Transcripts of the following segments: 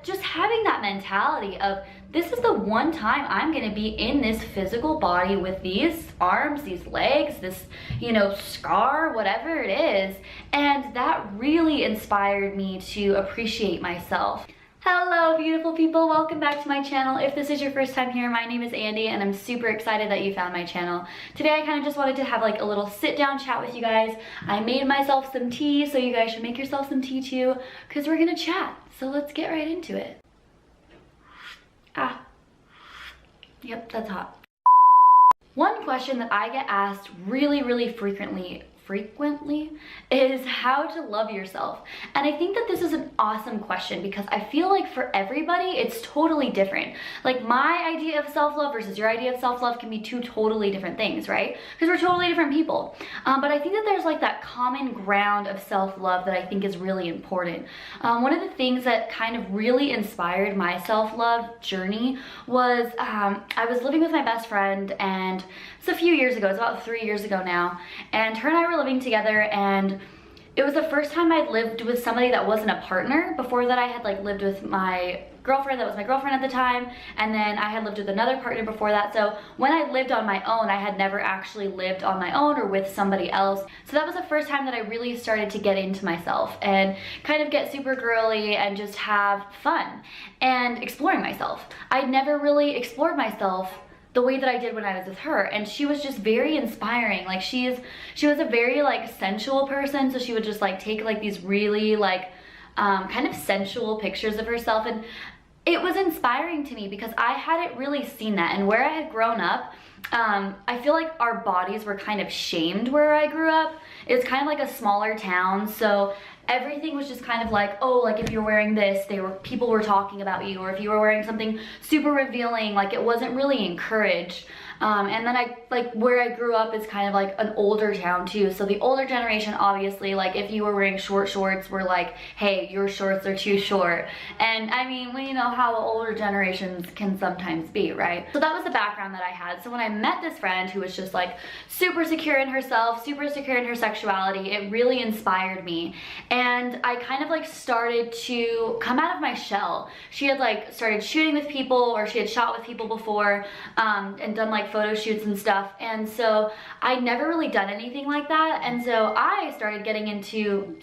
Just having that mentality of, this is the one time I'm gonna be in this physical body with these arms, these legs, this, you know, scar, whatever it is. And that really inspired me to appreciate myself. Hello beautiful people, welcome back to my channel. If this is your first time here, my name is Andy and I'm super excited that you found my channel. Today I kind of just wanted to have like a little sit down chat with you guys. I made myself some tea, so you guys should make yourself some tea too, because we're gonna chat. So let's get right into it. Yep, that's hot. One question that I get asked really frequently is how to love yourself. And I think that this is an awesome question because I feel like for everybody it's totally different. Like my idea of self-love versus your idea of self-love can be two totally different things, right? Because we're totally different people. But I think that there's like that common ground of self-love that I think is really important. One of the things that kind of really inspired my self-love journey was I was living with my best friend, and it's a few years ago, it's about 3 years ago now, and her and I were living together, and it was the first time I'd lived with somebody that wasn't a partner. Before that I had like lived with my girlfriend that was my girlfriend at the time, and then I had lived with another partner before that. So when I lived on my own, I had never actually lived on my own or with somebody else. So that was the first time that I really started to get into myself and kind of get super girly and just have fun and exploring myself. I'd never really explored myself the way that I did when I was with her, and she was just very inspiring. Like she was a very like sensual person, so she would just like take like these really like kind of sensual pictures of herself, and it was inspiring to me because I hadn't really seen that. And where I had grown up, I feel like our bodies were kind of shamed where I grew up. It's kind of like a smaller town, so everything was just kind of like, oh, like if you're wearing this, people were talking about you, or if you were wearing something super revealing, like it wasn't really encouraged. And then where I grew up is kind of like an older town too. So the older generation, obviously, like if you were wearing short shorts, were like, hey, your shorts are too short. And I mean, well, you know how older generations can sometimes be, right? So that was the background that I had. So when I met this friend who was just like super secure in herself, super secure in her sexuality, it really inspired me. And I kind of like started to come out of my shell. She had like started shooting with people, or she had shot with people before, and done like photo shoots and stuff, and so I'd never really done anything like that. And so I started getting into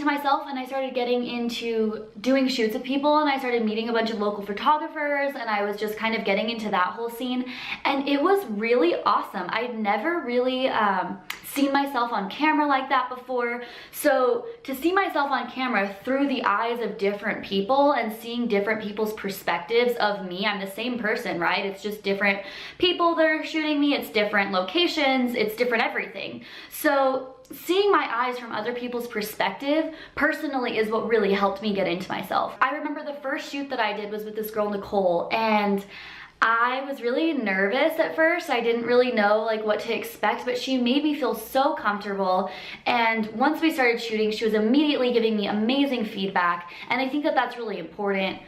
myself, and I started getting into doing shoots with people, and I started meeting a bunch of local photographers, and I was just kind of getting into that whole scene, and it was really awesome. I'd never really seen myself on camera like that before. So to see myself on camera through the eyes of different people and seeing different people's perspectives of me, I'm the same person, right? It's just different people that are shooting me, it's different locations, it's different everything. So seeing my eyes from other people's perspective personally is what really helped me get into myself. I remember the first shoot that I did was with this girl, Nicole, and I was really nervous at first. I didn't really know like what to expect, but she made me feel so comfortable. And once we started shooting, she was immediately giving me amazing feedback. And I think that that's really important,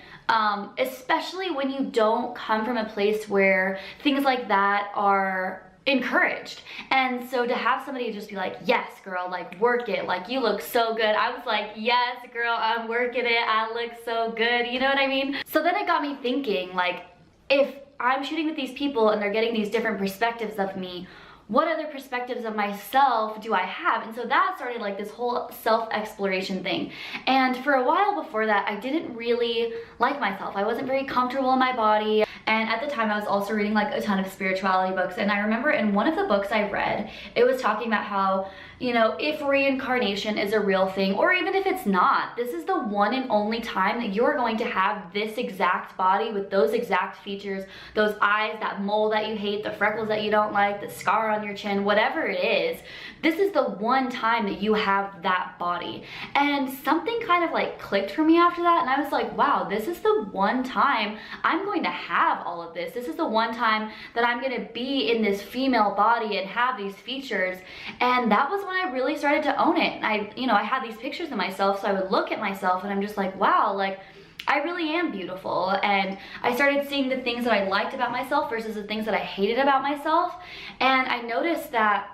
especially when you don't come from a place where things like that are encouraged. And so to have somebody just be like, yes girl, like work it, like you look so good, I was like, yes girl, I'm working it, I look so good, you know what I mean? So then it got me thinking, like, if I'm shooting with these people and they're getting these different perspectives of me, what other perspectives of myself do I have? And so that started like this whole self-exploration thing. And for a while before that, I didn't really like myself. I wasn't very comfortable in my body. And at the time I was also reading like a ton of spirituality books. And I remember in one of the books I read, it was talking about how, you know, if reincarnation is a real thing, or even if it's not, this is the one and only time that you're going to have this exact body with those exact features, those eyes, that mole that you hate, the freckles that you don't like, the scar on your chin, whatever it is. This is the one time that you have that body. And something kind of like clicked for me after that, and I was like, wow, this is the one time I'm going to have all of this. This is the one time that I'm going to be in this female body and have these features. And that was when I really started to own it. I had these pictures of myself, so I would look at myself and I'm just like, wow, like I really am beautiful. And I started seeing the things that I liked about myself versus the things that I hated about myself. And I noticed that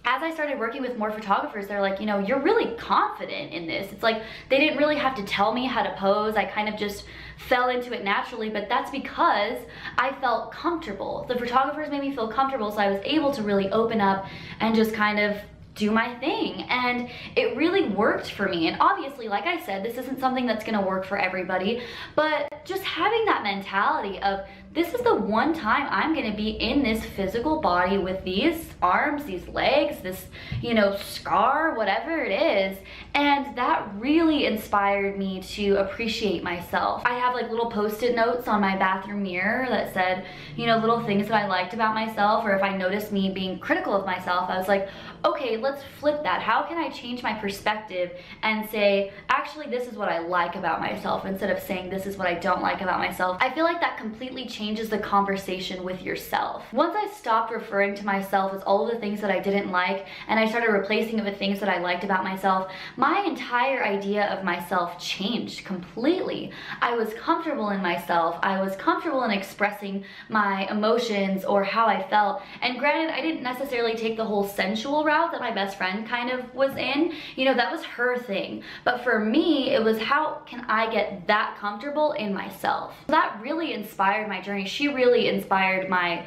as I started working with more photographers, they're like, you know, you're really confident in this. It's like they didn't really have to tell me how to pose. I kind of just fell into it naturally, but that's because I felt comfortable. The photographers made me feel comfortable, so I was able to really open up and just kind of do my thing, and it really worked for me. And obviously, like I said, this isn't something that's gonna work for everybody, but just having that mentality of, this is the one time I'm gonna be in this physical body with these arms, these legs, this, you know, scar, whatever it is. And that really inspired me to appreciate myself. I have like little post-it notes on my bathroom mirror that said, you know, little things that I liked about myself, or if I noticed me being critical of myself, I was like, okay, let's flip that. How can I change my perspective and say, actually, this is what I like about myself, instead of saying this is what I don't like about myself. I feel like that completely changes the conversation with yourself. Once I stopped referring to myself as all of the things that I didn't like, and I started replacing it with things that I liked about myself, my entire idea of myself changed completely. I was comfortable in myself. I was comfortable in expressing my emotions or how I felt. And granted, I didn't necessarily take the whole sensual route that my best friend kind of was in. You know, that was her thing. But for me, it was, how can I get that comfortable in myself? That really inspired my journey. She really inspired my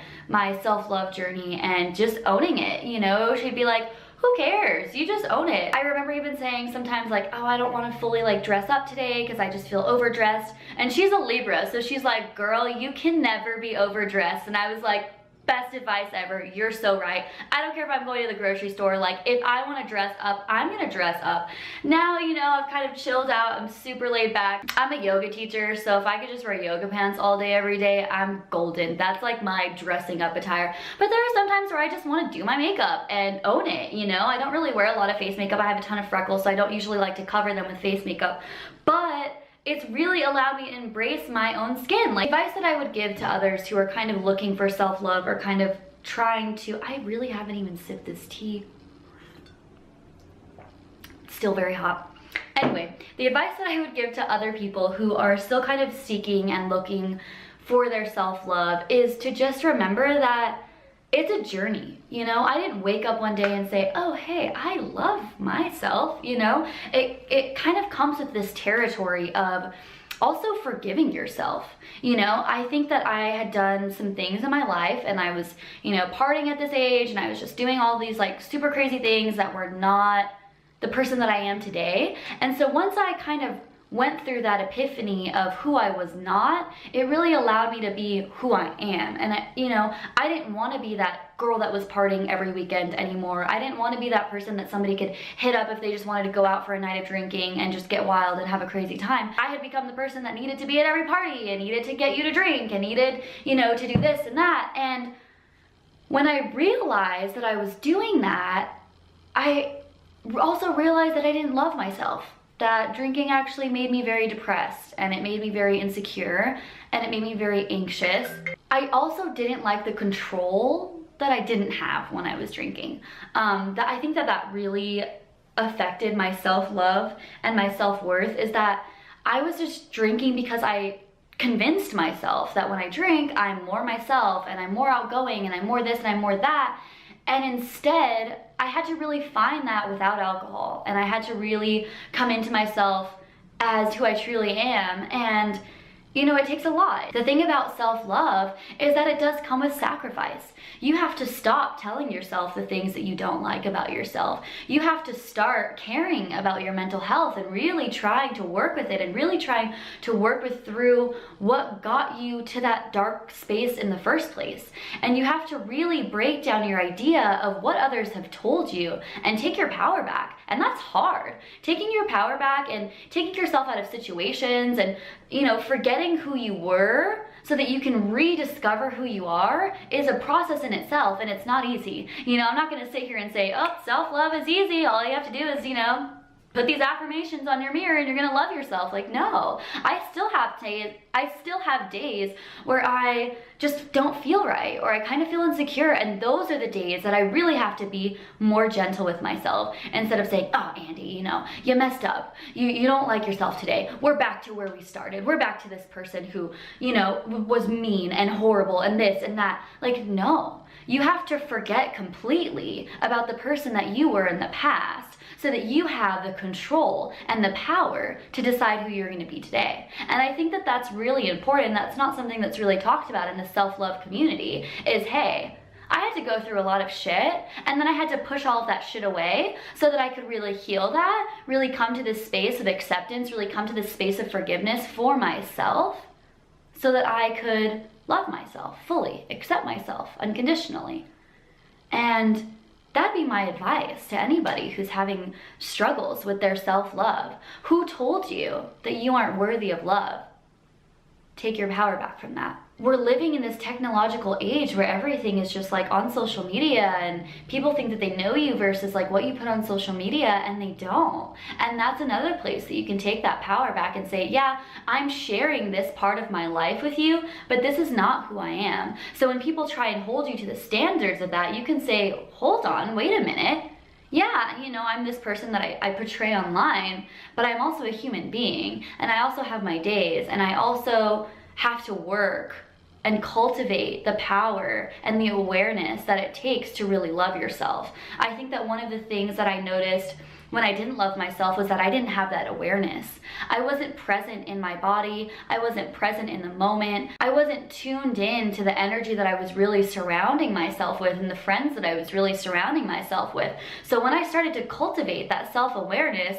self-love journey, and just owning it. You know, she'd be like, who cares? You just own it. I remember even saying sometimes like, oh, I don't want to fully like dress up today because I just feel overdressed. And she's a Libra, so she's like, girl, you can never be overdressed. And I was like, best advice ever. You're so right. I don't care if I'm going to the grocery store. Like, if I want to dress up, I'm gonna dress up. Now, you know, I've kind of chilled out. I'm super laid back. I'm a yoga teacher, so if I could just wear yoga pants all day, every day, I'm golden. That's like my dressing up attire. But there are some times where I just want to do my makeup and own it, you know? I don't really wear a lot of face makeup. I have a ton of freckles, so I don't usually like to cover them with face makeup. But it's really allowed me to embrace my own skin. Like, advice that I would give to others who are kind of looking for self-love, or kind of trying to, I really haven't even sipped this tea. It's still very hot. Anyway, the advice that I would give to other people who are still kind of seeking and looking for their self-love is to just remember that it's a journey. You know, I didn't wake up one day and say, oh, hey, I love myself, you know? It kind of comes with this territory of also forgiving yourself. You know, I think that I had done some things in my life, and I was, you know, partying at this age, and I was just doing all these like super crazy things that were not the person that I am today. And so once I kind of went through that epiphany of who I was not, it really allowed me to be who I am. And you know, I didn't want to be that girl that was partying every weekend anymore. I didn't want to be that person that somebody could hit up if they just wanted to go out for a night of drinking and just get wild and have a crazy time. I had become the person that needed to be at every party and needed to get you to drink and needed, you know, to do this and that. And when I realized that I was doing that, I also realized that I didn't love myself. That drinking actually made me very depressed, and it made me very insecure, and it made me very anxious. I also didn't like the control that I didn't have when I was drinking. I think that really affected my self-love and my self-worth, is that I was just drinking because I convinced myself that when I drink, I'm more myself, and I'm more outgoing, and I'm more this, and I'm more that. And instead, I had to really find that without alcohol, and I had to really come into myself as who I truly am. And you know, it takes a lot. The thing about self-love is that it does come with sacrifice. You have to stop telling yourself the things that you don't like about yourself. You have to start caring about your mental health and really trying to work with it, and really trying to work through what got you to that dark space in the first place. And you have to really break down your idea of what others have told you and take your power back. And that's hard. Taking your power back and taking yourself out of situations and, you know, forgetting who you were so that you can rediscover who you are is a process in itself, and it's not easy. You know, I'm not gonna sit here and say, oh, self-love is easy. All you have to do is, you know, put these affirmations on your mirror and you're gonna love yourself. Like, no, I still have days where I just don't feel right, or I kind of feel insecure, and those are the days that I really have to be more gentle with myself, instead of saying, oh, Andy, you know, you messed up. You don't like yourself today. We're back to where we started. We're back to this person who, you know, was mean and horrible and this and that. Like, no. You have to forget completely about the person that you were in the past so that you have the control and the power to decide who you're going to be today. And I think that that's really important. That's not something that's really talked about in the self-love community, is, hey, I had to go through a lot of shit, and then I had to push all of that shit away so that I could really heal that, really come to this space of acceptance, really come to this space of forgiveness for myself, so that I could love myself fully, accept myself unconditionally. And that'd be my advice to anybody who's having struggles with their self-love. Who told you that you aren't worthy of love? Take your power back from that. We're living in this technological age where everything is just like on social media, and people think that they know you versus like what you put on social media, and they don't. And that's another place that you can take that power back and say, yeah, I'm sharing this part of my life with you, but this is not who I am. So when people try and hold you to the standards of that, you can say, hold on, wait a minute. Yeah, you know, I'm this person that I portray online, but I'm also a human being, and I also have my days, and I also have to work and cultivate the power and the awareness that it takes to really love yourself. I think that one of the things that I noticed when I didn't love myself was that I didn't have that awareness. I wasn't present in my body. I wasn't present in the moment. I wasn't tuned in to the energy that I was really surrounding myself with and the friends that I was really surrounding myself with. So when I started to cultivate that self-awareness,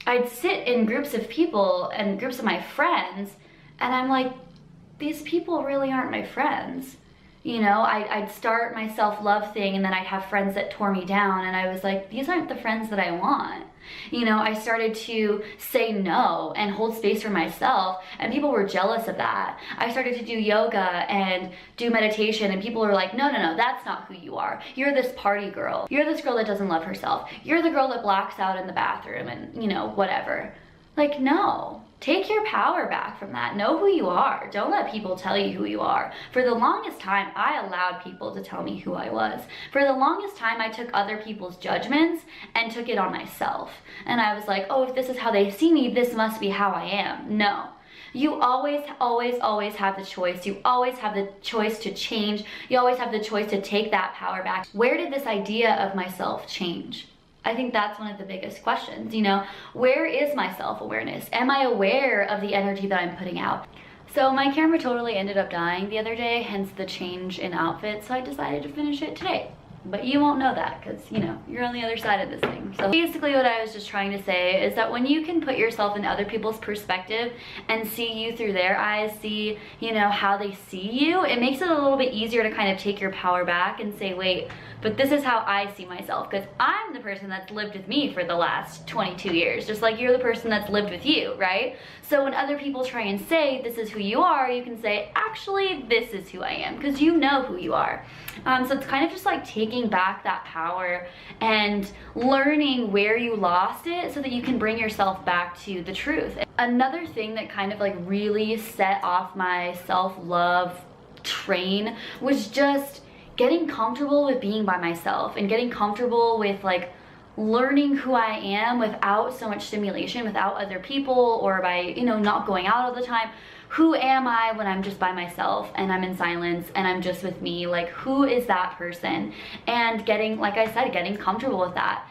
I'd sit in groups of people and groups of my friends, and I'm like, these people really aren't my friends. You know, I'd start my self-love thing, and then I'd have friends that tore me down, and I was like, these aren't the friends that I want. You know, I started to say no and hold space for myself, and people were jealous of that. I started to do yoga and do meditation, and people were like, no, that's not who you are. You're this party girl. You're this girl that doesn't love herself. You're the girl that blacks out in the bathroom and, you know, whatever. Like, no. Take your power back from that. Know who you are. Don't let people tell you who you are. For the longest time, I allowed people to tell me who I was. For the longest time, I took other people's judgments and took it on myself. And I was like, oh, if this is how they see me, this must be how I am. No. You always have the choice. You always have the choice to change. You always have the choice to take that power back. Where did this idea of myself change? I think that's one of the biggest questions, you know, where is my self-awareness? Am I aware of the energy that I'm putting out? So my camera totally ended up dying the other day, hence the change in outfit, so I decided to finish it today. But you won't know that because, you know, you're on the other side of this thing. So basically what I was just trying to say is that when you can put yourself in other people's perspective and see you through their eyes, see, you know, how they see you, it makes it a little bit easier to kind of take your power back and say, wait, but this is how I see myself, because I'm the person that's lived with me for the last 22 years, just like you're the person that's lived with you, right? So when other people try and say, this is who you are, you can say, actually, this is who I am, because you know who you are. So it's kind of just like taking back that power and learning where you lost it so that you can bring yourself back to the truth. Another thing that kind of like really set off my self-love train was just getting comfortable with being by myself and getting comfortable with like learning who I am without so much stimulation, without other people, or by, you know, not going out all the time. Who am I when I'm just by myself and I'm in silence and I'm just with me? Like, who is that person? And getting, like I said, getting comfortable with that.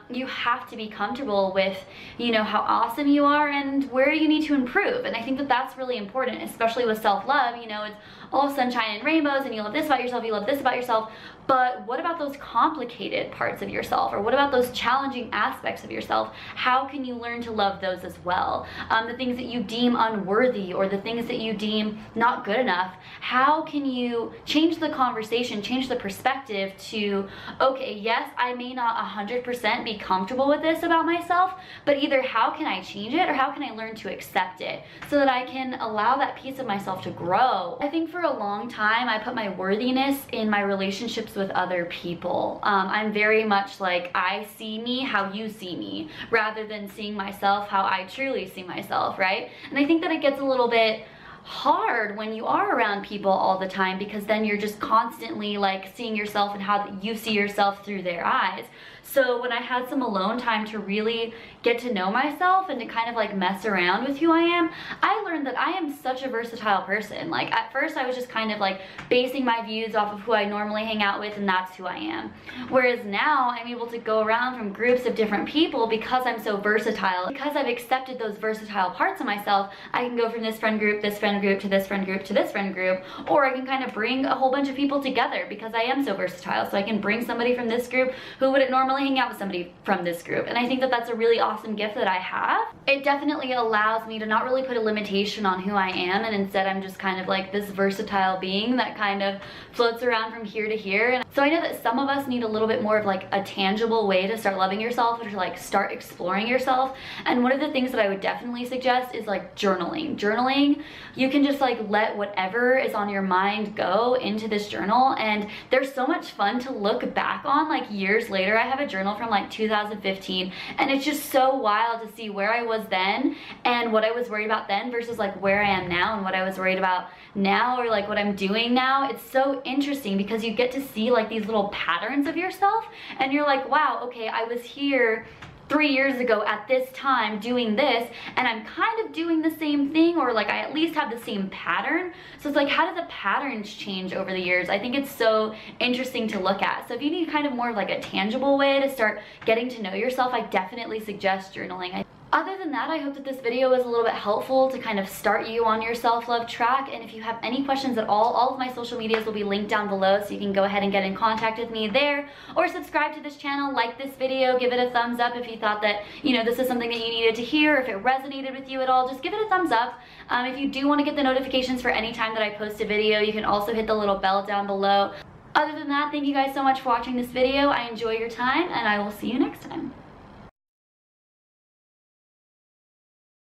You have to be comfortable with, you know, how awesome you are and where you need to improve. And I think that that's really important, especially with self-love. You know, it's all sunshine and rainbows and you love this about yourself, you love this about yourself, but what about those complicated parts of yourself? Or what about those challenging aspects of yourself? How can you learn to love those as well? The things that you deem unworthy or the things that you deem not good enough, how can you change the conversation, change the perspective to, okay, yes, I may not 100% be comfortable with this about myself, but either how can I change it or how can I learn to accept it so that I can allow that piece of myself to grow? I think for a long time, I put my worthiness in my relationships with other people. I'm very much like, I see me how you see me, rather than seeing myself how I truly see myself, right? And I think that it gets a little bit hard when you are around people all the time, because then you're just constantly like seeing yourself and how you see yourself through their eyes. So when I had some alone time to really get to know myself and to kind of like mess around with who I am, I learned that I am such a versatile person. Like at first I was just kind of like basing my views off of who I normally hang out with, and that's who I am. Whereas now I'm able to go around from groups of different people because I'm so versatile. Because I've accepted those versatile parts of myself, I can go from this friend group to this friend group to this friend group to this friend group, or I can kind of bring a whole bunch of people together because I am so versatile. So I can bring somebody from this group who wouldn't normally hang out with somebody from this group. And I think that that's a really awesome gift that I have. It definitely allows me to not really put a limitation on who I am, and instead I'm just kind of like this versatile being that kind of floats around from here to here. And so I know that some of us need a little bit more of like a tangible way to start loving yourself, or to like start exploring yourself. And one of the things that I would definitely suggest is like journaling. Journaling, you can just like let whatever is on your mind go into this journal, and there's so much fun to look back on like years later. I have a journal from like 2015, and it's just so wild to see where I was then and what I was worried about then versus like where I am now and what I was worried about now, or like what I'm doing now. It's so interesting because you get to see like these little patterns of yourself, and you're like, wow, okay, I was here 3 years ago at this time doing this, and I'm kind of doing the same thing, or like I at least have the same pattern. So it's like, how do the patterns change over the years? I think it's so interesting to look at. So if you need kind of more of like a tangible way to start getting to know yourself, I definitely suggest journaling. Other than that, I hope that this video was a little bit helpful to kind of start you on your self-love track. And if you have any questions at all of my social medias will be linked down below, so you can go ahead and get in contact with me there, or subscribe to this channel, like this video, give it a thumbs up if you thought that, you know, this is something that you needed to hear. If it resonated with you at all, just give it a thumbs up. If you do want to get the notifications for any time that I post a video, you can also hit the little bell down below. Other than that, thank you guys so much for watching this video. I enjoy your time, and I will see you next time.